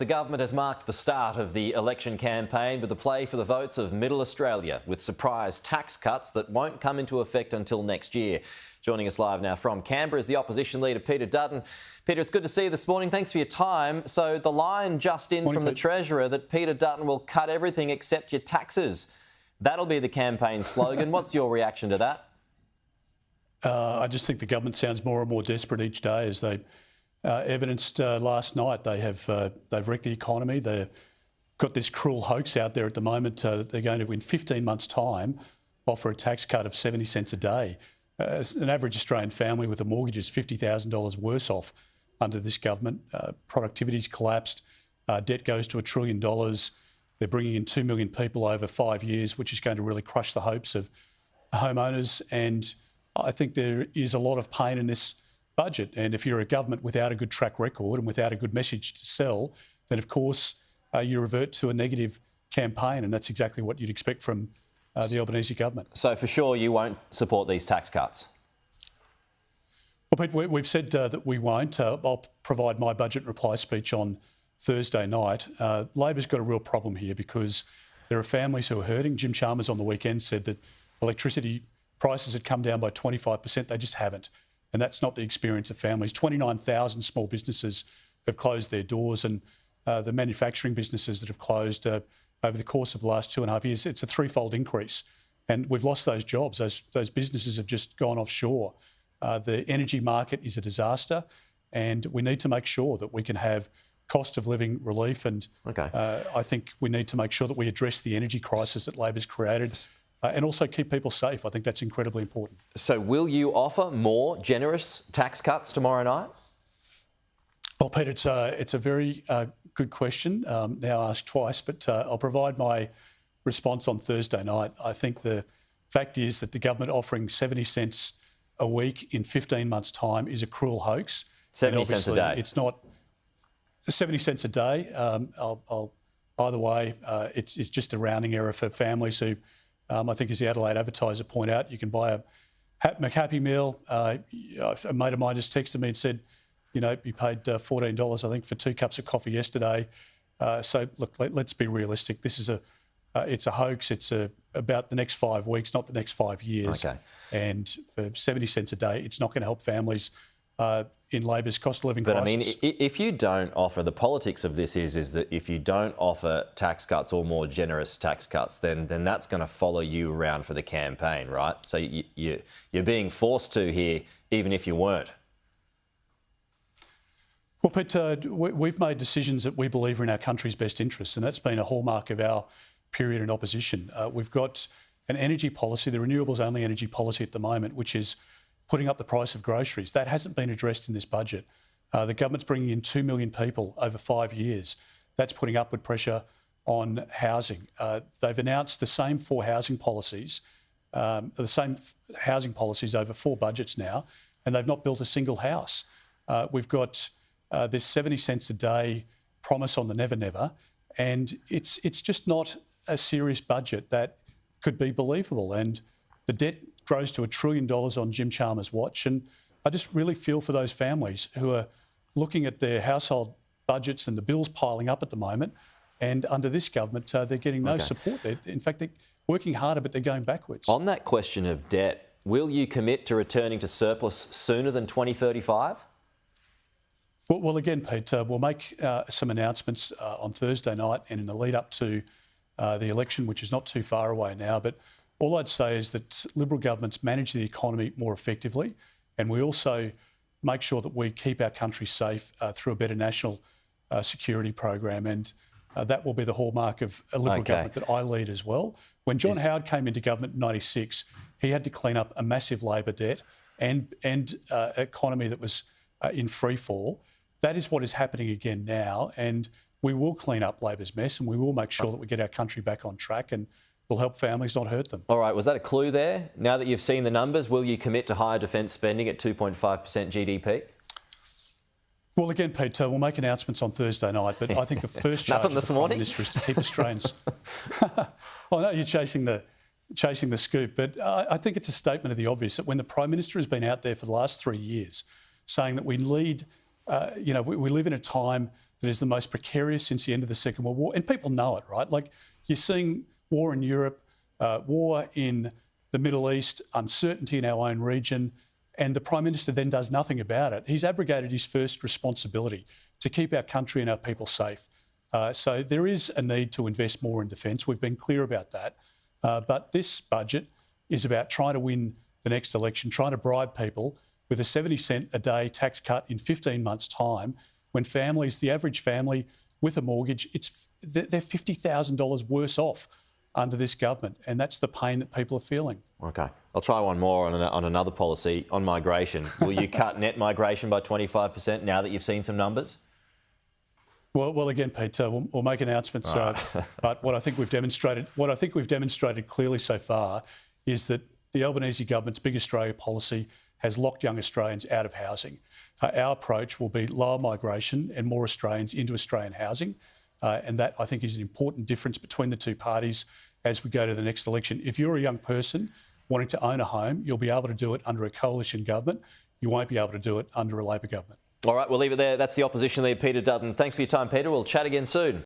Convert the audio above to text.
The government has marked the start of the election campaign with a play for the votes of Middle Australia, with surprise tax cuts that won't come into effect until next year. Joining us live now from Canberra is the opposition leader, Peter Dutton. Peter, it's good to see you this morning. Thanks for your time. So the line just in from the Treasurer that Peter Dutton will cut everything except your taxes. That'll be the campaign slogan. What's your reaction to that? I just think the government sounds more and more desperate each day, as they evidenced last night. They've wrecked the economy. They've got this cruel hoax out there at the moment. They're going to, in 15 months' time, offer a tax cut of 70 cents a day. An average Australian family with a mortgage is $50,000 worse off under this government. Productivity's collapsed. Debt goes to $1 trillion. They're bringing in 2 million people over 5 years, which is going to really crush the hopes of homeowners. And I think there is a lot of pain in this budget. And if you're a government without a good track record and without a good message to sell, then of course you revert to a negative campaign. And that's exactly what you'd expect from the Albanese government. So for sure you won't support these tax cuts? Well, Pete, we've said that we won't. I'll provide my budget reply speech on Thursday night. Labor's got a real problem here because there are families who are hurting. Jim Chalmers on the weekend said that electricity prices had come down by 25%. They just haven't. And that's not the experience of families. 29,000 small businesses have closed their doors, and the manufacturing businesses that have closed over the course of the last 2.5 years, it's a threefold increase. And we've lost those jobs. Those businesses have just gone offshore. The energy market is a disaster, and we need to make sure that we can have cost of living relief. And I think we need to make sure that we address the energy crisis that Labor's created. And also keep people safe. I think that's incredibly important. So will you offer more generous tax cuts tomorrow night? Well, Pete, it's a very good question, now asked twice, but I'll provide my response on Thursday night. I think the fact is that the government offering 70 cents a week in 15 months' time is a cruel hoax. 70 cents a day? It's not 70 cents a day. Either way, it's just a rounding error for families who, I think, as the Adelaide Advertiser point out, you can buy a McHappy meal. A mate of mine just texted me and said, you know, he paid $14, I think, for 2 cups of coffee yesterday. So, look, let's be realistic. This is it's a hoax. It's about the next 5 weeks, not the next 5 years. Okay. And for 70 cents a day, it's not going to help families in Labor's cost of living crisis. But I mean, if you don't offer, the politics of this is that if you don't offer tax cuts or more generous tax cuts, then that's going to follow you around for the campaign, right? So you're being forced to here, even if you weren't. Well, Pete, we've made decisions that we believe are in our country's best interests, and that's been a hallmark of our period in opposition. We've got an energy policy, the renewables-only energy policy at the moment, which is putting up the price of groceries. That hasn't been addressed in this budget. The government's bringing in 2 million people over 5 years. That's putting upward pressure on housing. They've announced the same 4 housing policies, over 4 budgets now, and they've not built a single house. We've got this 70 cents a day promise on the Never Never, and it's just not a serious budget that could be believable. And the debt grows to $1 trillion on Jim Chalmers' watch. And I just really feel for those families who are looking at their household budgets and the bills piling up at the moment. And under this government, they're getting no support. In fact, they're working harder, but they're going backwards. On that question of debt, will you commit to returning to surplus sooner than 2035? Well, again, Pete, we'll make some announcements on Thursday night and in the lead up to the election, which is not too far away now. But all I'd say is that Liberal governments manage the economy more effectively, and we also make sure that we keep our country safe through a better national security program. And that will be the hallmark of a Liberal government that I lead as well. When John Howard came into government in '96, he had to clean up a massive Labor debt and economy that was in free fall. That is what is happening again now, and we will clean up Labor's mess, and we will make sure that we get our country back on track, and we'll help families, not hurt them. All right, was that a clue there? Now that you've seen the numbers, will you commit to higher defence spending at 2.5% GDP? Well, again, Pete, we'll make announcements on Thursday night, but I think the first charge of the Prime Minister is to keep Australians... I know you're chasing the scoop, but I think it's a statement of the obvious that when the Prime Minister has been out there for the last 3 years saying that we lead... we live in a time that is the most precarious since the end of the Second World War. And people know it, right? Like, you're seeing war in Europe, war in the Middle East, uncertainty in our own region, and the Prime Minister then does nothing about it. He's abrogated his first responsibility to keep our country and our people safe. So there is a need to invest more in defence. We've been clear about that. But this budget is about trying to win the next election, trying to bribe people with a 70 cent a day tax cut in 15 months' time, when families, the average family with a mortgage, they're $50,000 worse off under this government, and that's the pain that people are feeling. OK. I'll try one more on another policy, on migration. Will you cut net migration by 25% now that you've seen some numbers? Well, again, Pete, we'll make announcements. But what I think we've demonstrated clearly so far is that the Albanese government's Big Australia policy has locked young Australians out of housing. Our approach will be lower migration and more Australians into Australian housing. And that, I think, is an important difference between the two parties as we go to the next election. If you're a young person wanting to own a home, you'll be able to do it under a coalition government. You won't be able to do it under a Labor government. All right, we'll leave it there. That's the Opposition Leader, Peter Dutton. Thanks for your time, Peter. We'll chat again soon.